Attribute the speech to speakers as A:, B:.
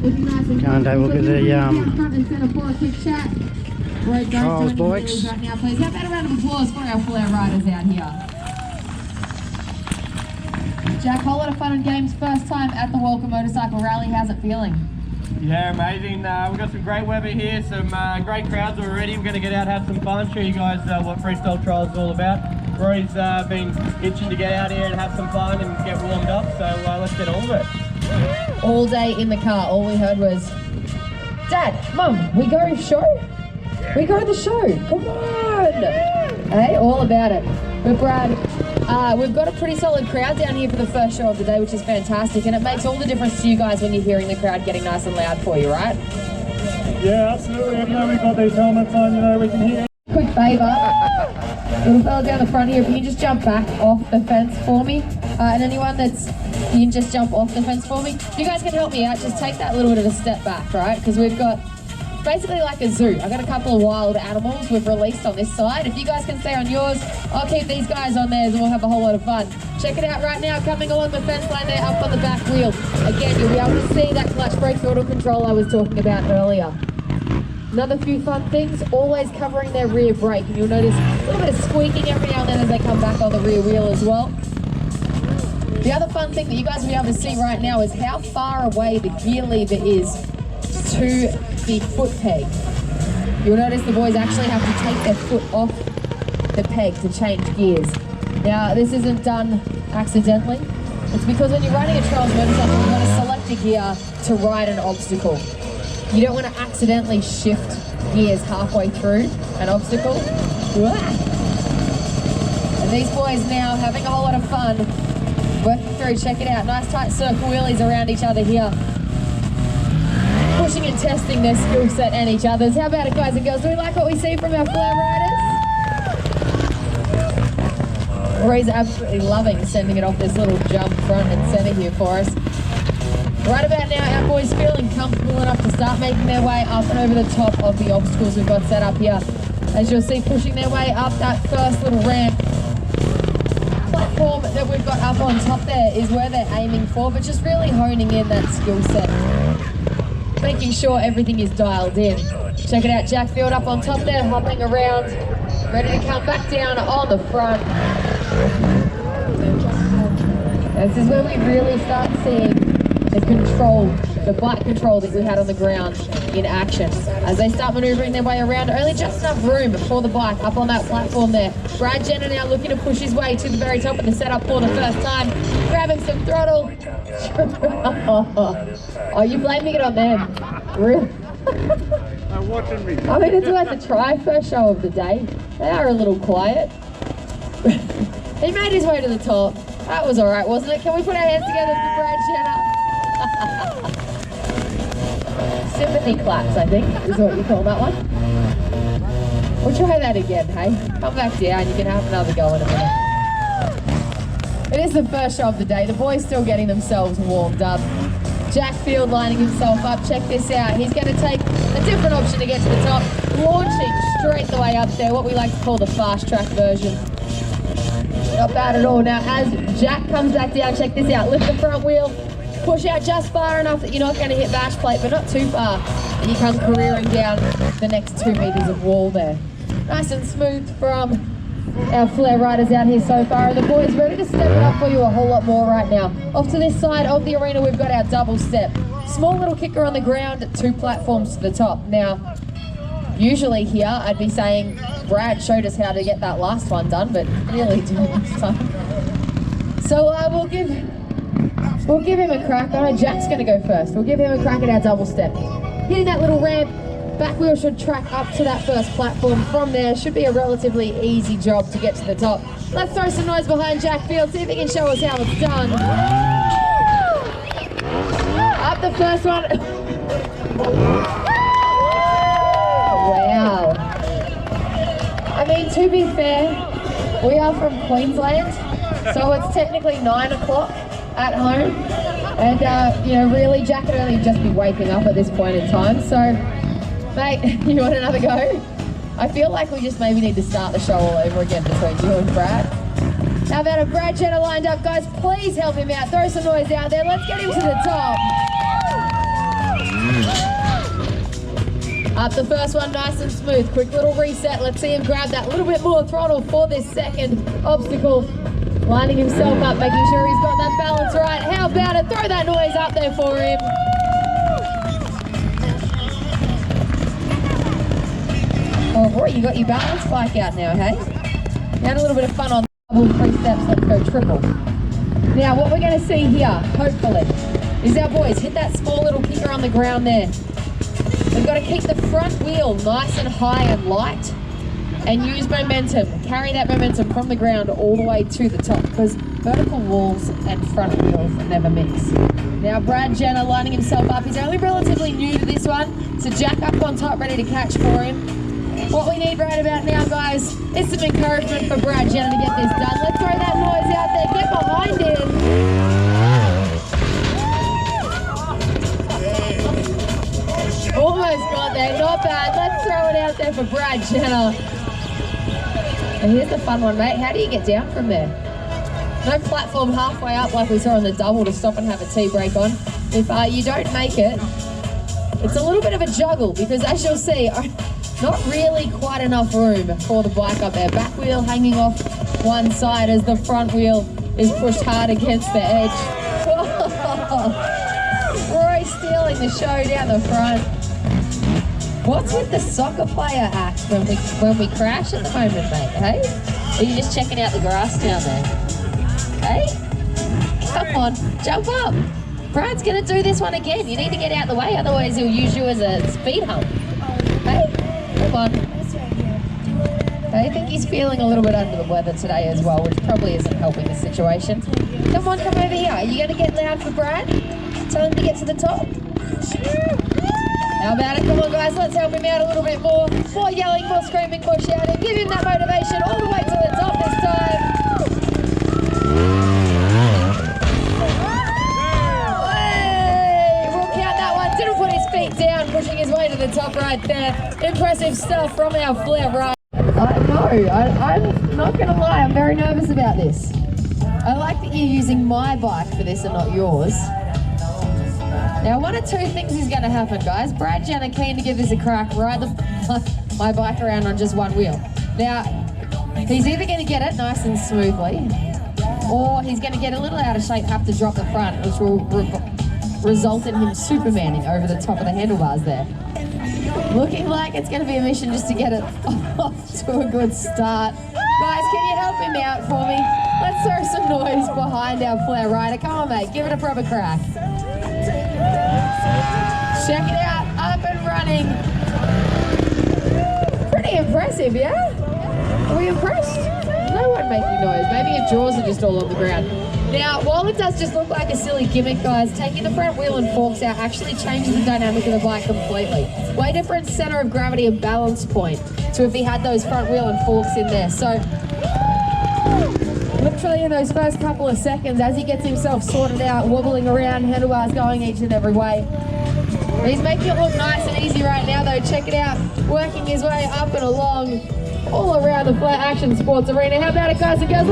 A: Can't have a look at the Charles bikes.
B: Right now, please. How about a round of applause for our flair riders out here? Jack, whole lot of fun and games. First time at the Walcha Motorcycle Rally. How's it feeling?
C: Yeah, amazing. We've got some great weather here, some great crowds already. We're going to get out, have some fun, show you guys what freestyle trials is all about. Rory's been itching to get out here and have some fun and get warmed up, so let's get on with it.
B: All day in the car, all we heard was, Dad, Mum, we go show? We go to the show, come on! Hey, all about it. But Brad, we've got a pretty solid crowd down here for the first show of the day, which is fantastic, and it makes all the difference to you guys when you're hearing the crowd getting nice and loud for you, right?
D: Yeah, absolutely. Even though we've got these helmets on, we can hear.
B: Quick favour, little fella down the front here, if you can just jump back off the fence for me, and anyone you can just jump off the fence for me. If you guys can help me out, just take that little bit of a step back, right? Because we've got basically like a zoo. I've got a couple of wild animals we've released on this side. If you guys can stay on yours, I'll keep these guys on theirs and we'll have a whole lot of fun. Check it out right now, coming along the fence line there, up on the back wheel. Again, you'll be able to see that clutch brake throttle control I was talking about earlier. Another few fun things, always covering their rear brake. And you'll notice a little bit of squeaking every now and then as they come back on the rear wheel as well. The other fun thing that you guys will be able to see right now is how far away the gear lever is to the foot peg. You'll notice the boys actually have to take their foot off the peg to change gears. Now, this isn't done accidentally. It's because when you're riding a trials motorcycle, you want to select a gear to ride an obstacle. You don't want to accidentally shift gears halfway through an obstacle. And these boys now having a whole lot of fun working through. Check it out, nice tight circle wheelies around each other here. Pushing and testing their skill set and each other's. How about it, guys and girls? Do we like what we see from our flair riders? Rory's absolutely loving sending it off this little jump front and center here for us. Right about now, our boys feeling comfortable enough to start making their way up and over the top of the obstacles we've got set up here. As you'll see, pushing their way up that first little ramp. Platform that we've got up on top there is where they're aiming for, but just really honing in that skill set. Making sure everything is dialed in. Check it out, Jack Field up on top there, hopping around, ready to come back down on the front. This is where we really start seeing the control, the bike control that we had on the ground in action. As they start maneuvering their way around, only just enough room for the bike up on that platform there. Brad Jenner now looking to push his way to the very top of the setup for the first time, grabbing some throttle. Oh, you're blaming it on them. Really?
D: They're watching me.
B: I mean, it's worth a try. First show of the day. They are a little quiet. He made his way to the top. That was all right, wasn't it? Can we put our hands together for Brad Jenner? Sympathy claps, I think, is what you call that one. We'll try that again, hey? Come back down, you can have another go in a minute. It is the first show of the day. The boys still getting themselves warmed up. Jack Field lining himself up. Check this out. He's going to take a different option to get to the top, launching straight the way up there, what we like to call the fast track version. Not bad at all. Now, as Jack comes back down, check this out. Lift the front wheel. Push out just far enough that you're not going to hit bash plate, but not too far. And you come careering down the next 2 meters of wall there. Nice and smooth from our flair riders out here so far. And the boys ready to step it up for you a whole lot more right now. Off to this side of the arena, we've got our double step. Small little kicker on the ground, 2 platforms to the top. Now, usually here, I'd be saying Brad showed us how to get that last one done, but nearly didn't this time. So we'll give him a crack. I know Jack's going to go first. We'll give him a crack at our double step. Hitting that little ramp, back wheel should track up to that first platform. From there, should be a relatively easy job to get to the top. Let's throw some noise behind Jack Field, see if he can show us how it's done. Up the first one. Wow. I mean, to be fair, we are from Queensland, so it's technically 9 o'clock at home, and you know, really Jack would only just be waking up at this point in time. So mate, you want another go? I feel like we just maybe need to start the show all over again between you and Brad. How about a Brad Jenner lined up, guys? Please help him out, throw some noise out there, let's get him to the top. Up the first one, nice and smooth. Quick little reset. Let's see him grab that little bit more throttle for this second obstacle. Lining himself up, making sure he's got that balance right. How about it? Throw that noise up there for him. Oh boy, you got your balance bike out now, hey? You had a little bit of fun on double 3 steps. Let's go triple. Now what we're going to see here, hopefully, is our boys hit that small little kicker on the ground there. We've got to keep the front wheel nice and high and light and use momentum. Carry that momentum from the ground all the way to the top, because vertical walls and front wheels never mix. Now Brad Jenner lining himself up. He's only relatively new to this one, so Jack up on top ready to catch for him. What we need right about now, guys, is some encouragement for Brad Jenner to get this done. Let's throw that noise out there. Get behind him. Almost got there, not bad. Let's throw it out there for Brad Jenner. And here's the fun one, mate. How do you get down from there? No platform halfway up like we saw on the double to stop and have a tea break on. If you don't make it, it's a little bit of a juggle, because as you'll see, not really quite enough room for the bike up there. Back wheel hanging off one side as the front wheel is pushed hard against the edge. Roy stealing the show down the front. What's with the soccer player act when we crash at the moment, mate, hey? Are you just checking out the grass down there? Hey? Come on, jump up. Brad's gonna do this one again. You need to get out the way, otherwise he'll use you as a speed hump. Hey? Come on. I think he's feeling a little bit under the weather today as well, which probably isn't helping the situation. Come on, come over here. Are you going to get loud for Brad? Tell him to get to the top? How about it? Come on, guys. Let's help him out a little bit more. More yelling, more screaming, more shouting. Give him that motivation all the way to the top this time. Hey, we'll count that one. Didn't put his feet down, pushing his way to the top right there. Impressive stuff from our Flair ride. I know, I'm not going to lie, I'm very nervous about this. I like that you're using my bike for this and not yours. Now, one of two things is going to happen, guys. Brad Jenner keen to give this a crack, ride my bike around on just one wheel. Now, he's either going to get it nice and smoothly, or he's going to get a little out of shape, have to drop the front, which will result in him supermaning over the top of the handlebars there. Looking like it's going to be a mission just to get it off to a good start. Guys, can you help him out for me? Let's throw some noise behind our Flair rider. Come on, mate, give it a proper crack. Check it out, up and running. Pretty impressive, yeah? Are we impressed? No one making noise. Maybe your jaws are just all on the ground. Now, while it does just look like a silly gimmick, guys, taking the front wheel and forks out actually changes the dynamic of the bike completely. Way different center of gravity and balance point to if he had those front wheel and forks in there. So, literally in those first couple of seconds, as he gets himself sorted out, wobbling around, handlebars going each and every way. He's making it look nice and easy right now, though. Check it out. Working his way up and along all around the Flat Action Sports Arena. How about it, guys and girls?